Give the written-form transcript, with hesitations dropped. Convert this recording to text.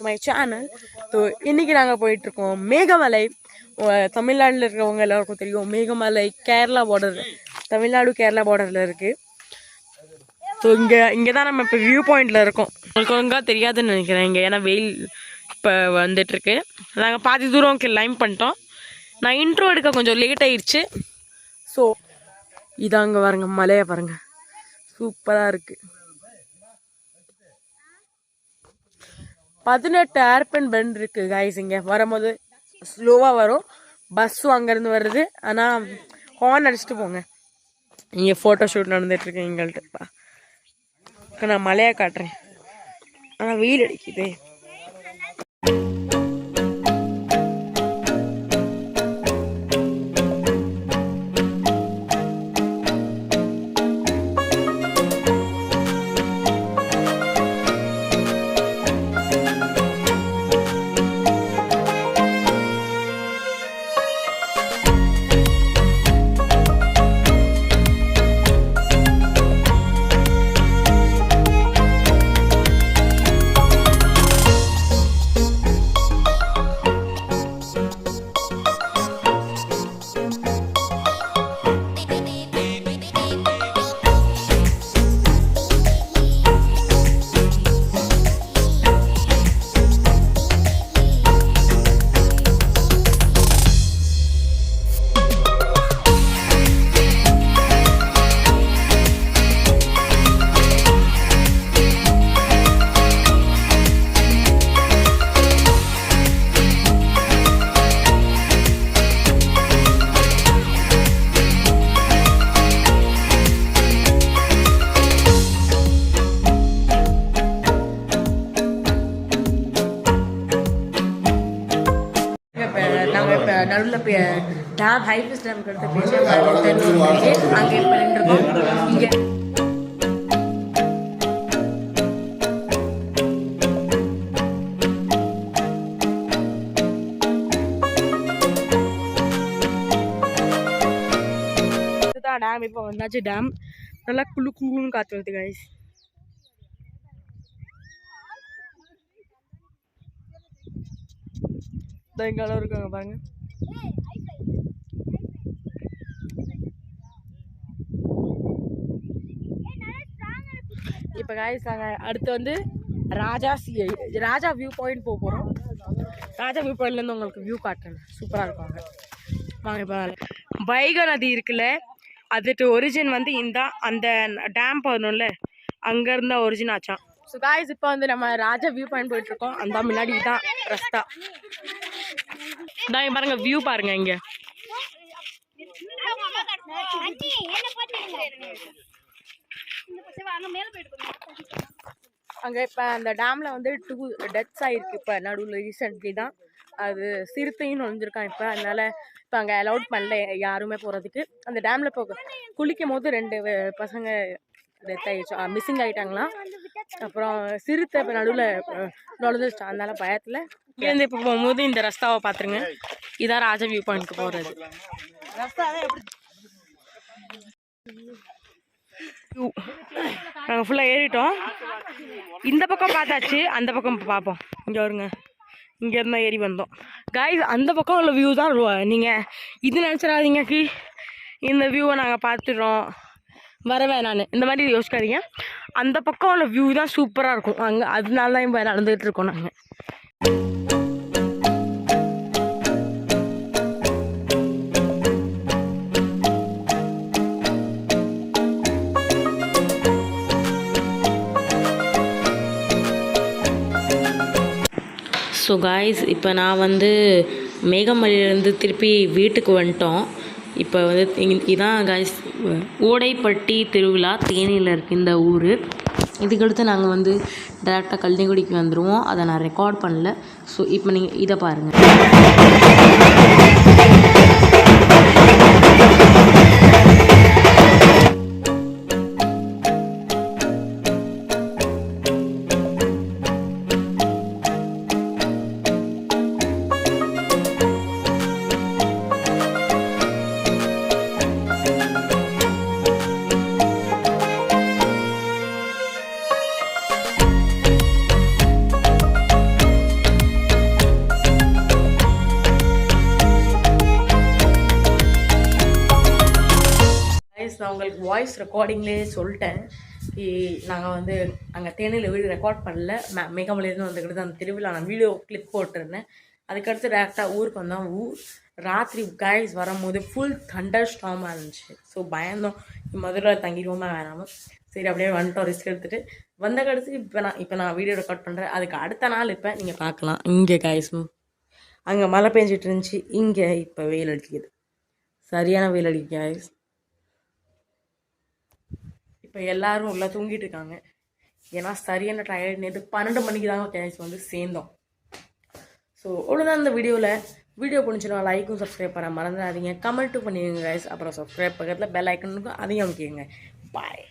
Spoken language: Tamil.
My channel. ஸோ இன்றைக்கி நாங்கள் போயிட்டுருக்கோம் மேகமலை. தமிழ்நாட்டில் இருக்கிறவங்க எல்லாருக்கும் தெரியும் மேகமலை கேரளா பார்டர், தமிழ்நாடு கேரளா பார்டரில் இருக்குது. ஸோ இங்கே தான் நம்ம இப்போ வியூ பாயிண்டில் இருக்கோம். உங்களுக்கு ஒழுங்காக தெரியாதுன்னு நினைக்கிறேன் இங்கே, ஏன்னா வெயில் இப்போ வந்துட்டுருக்கு. நாங்கள் பாதி தூரம் லைம் பண்ணிட்டோம். நான் இன்ட்ரோ எடுக்க கொஞ்சம் லேட் ஆயிடுச்சு. ஸோ இதாங்க பாருங்க, மலையை பாருங்கள், சூப்பராக இருக்குது. 18 ஏர்பன் பெண்ட் இருக்குது கைஸ். இங்கே வரும்போது ஸ்லோவாக வரும், பஸ்ஸும் அங்கேருந்து வருது. ஆனால் ஹார்ன் அடிச்சுட்டு போங்க. இங்கே ஃபோட்டோ ஷூட் நடந்துகிட்ருக்கு எங்கள்கிட்ட. நான் மலையை காட்டுறேன், ஆனால் வெயில் அடிக்குது. நடுவில் டேம் ஹைபிஸ் டேமுக்கு எடுத்து பேசி அங்கே இப்போ நின்றுருக்கோம். இங்கே இதுதான் டேம். இப்போ வந்தாச்சு டேம். நல்லா குளு குளுன்னு காற்று வருது கைஸ். எங்க அளவு இருக்காங்க பாருங்க. இப்போ காய்ஸ் நாங்கள் அடுத்து வந்து ராஜா வியூ பாயிண்ட் போக போகிறோம். ராஜா வியூ பாயிண்ட்லேருந்து உங்களுக்கு வியூ காட்டுறேன், சூப்பராக இருப்பாங்க. வாங்க இப்போ வைகை நதி இருக்குல்ல, அதுட்டு ஒரிஜின் வந்து அந்த டேம் போகணும்ல, அங்கேருந்தா ஒரிஜின் ஆச்சான். ஸோ காய்ஸ் இப்போ வந்து நம்ம ராஜா வியூ பாயிண்ட் போயிட்டுருக்கோம். அந்த முன்னாடி தான் ரஸ்தா தான் பாருங்க, வியூ பாருங்க. இங்கே அங்கே இப்போ அந்த டேமில் வந்து 2 டெத்ஸ் ஆகிருக்கு. இப்போ நடுவில் ரீசெண்ட்லி தான் அது சிறுத்தையும் நுழைஞ்சிருக்கான் இப்போ. அதனால இப்போ அங்கே அலௌட் பண்ணல யாருமே போகிறதுக்கு. அந்த டேமில் போக குளிக்கும் போது 2 பசங்க டெத் ஆகிடுச்சு, மிஸ்ஸிங் ஆகிட்டாங்களாம். அப்புறம் சிறுத்தை இப்போ நடுவில் நுழைஞ்சிருச்சான். அதனால பயத்தில் இங்கேருந்து இப்போ போகும்போது இந்த ரஸ்தாவை பார்த்துருங்க. இதான் ராஜா வியூ பாயிண்ட்க்கு போகிறது. நாங்கள் ஃபுல்லாக ஏறிட்டோம். இந்த பக்கம் பார்த்தாச்சு, அந்த பக்கம் பார்ப்போம். இங்கே வருங்க, இங்கேருந்தா ஏறி வந்தோம் காய்ஸ். அந்த பக்கம் உள்ள வியூ தான். நீங்கள் இது நினச்சிடாதீங்க இந்த வியூவை நாங்கள் பார்த்துடுறோம் வரவேன் நான், இந்த மாதிரி யோசிக்காதீங்க. அந்த பக்கம் உள்ள வியூ தான் சூப்பராக இருக்கும் அங்கே. அதனால தான் இப்போ நடந்துகிட்டு இருக்கோம் நாங்கள். ஸோ காய்ஸ் இப்போ நான் வந்து மேகமலையிலேருந்து திருப்பி வீட்டுக்கு வந்துட்டோம். இப்போ வந்து இதான் காய்ஸ் ஓடைப்பட்டி திருவிழா, தேனியில் இருக்குது இந்த ஊர். இதுக்கடுத்து நாங்கள் வந்து டேரெக்டாக கல்லிங்குடிக்கு வந்துடுவோம். அதை நான் ரெக்கார்ட் பண்ணல. ஸோ இப்போ நீங்கள் இதை பாருங்கள். நான் உங்களுக்கு வாய்ஸ் ரெக்கார்டிங்லேயே சொல்லிட்டேன். நாங்கள் வந்து அங்கே தேனியில் வீடு ரெக்கார்ட் பண்ணல, மேகமலையிலேருந்து வந்துக்கிட்டு அந்த திருவிழா நான் வீடியோ கிளிப் போட்டிருந்தேன். அதுக்கடுத்து டேரெக்டாக ஊருக்கு வந்தோம். ராத்திரி கைஸ் வரும்போது ஃபுல் தண்டர் ஸ்டார்மாக இருந்துச்சு. ஸோ பயந்தோம், மதுரையில் தங்கிடுவோமா வேணாமல். சரி அப்படியே வந்துட்டோம், ரிஸ்க் எடுத்துகிட்டு வந்த கடைசி. இப்போ நான் வீடியோ ரெக்கார்ட் பண்ணுறேன். அதுக்கு அடுத்த நாள் இப்போ நீங்கள் பார்க்கலாம். இங்கே கைஸ் அங்கே மழை பெஞ்சிட்டு இருந்துச்சு, இங்கே இப்போ வெயில் அடிக்குது, சரியான வெயில் அடிக்குது கைஸ். இப்போ எல்லோரும் உள்ள தூங்கிட்டு இருக்காங்க. ஏன்னா சரியான டயர்ட். நேற்று 12 மணிக்கு தாங்க கைஸ் வந்து சேர்ந்தோம். ஸோ அவ்வளோதான் இந்த வீடியோ பிடிச்சினா லைக்கும் சப்ஸ்கிரைப் பண்ண மறந்துடாதீங்க. கமெண்ட்டும் பண்ணிடுங்க கைஸ். அப்புறம் சப்ஸ்கிரைப் பக்கத்தில் பெல் ஐக்கனுக்கும் அதையும் அமைக்கிங்க. பாய்.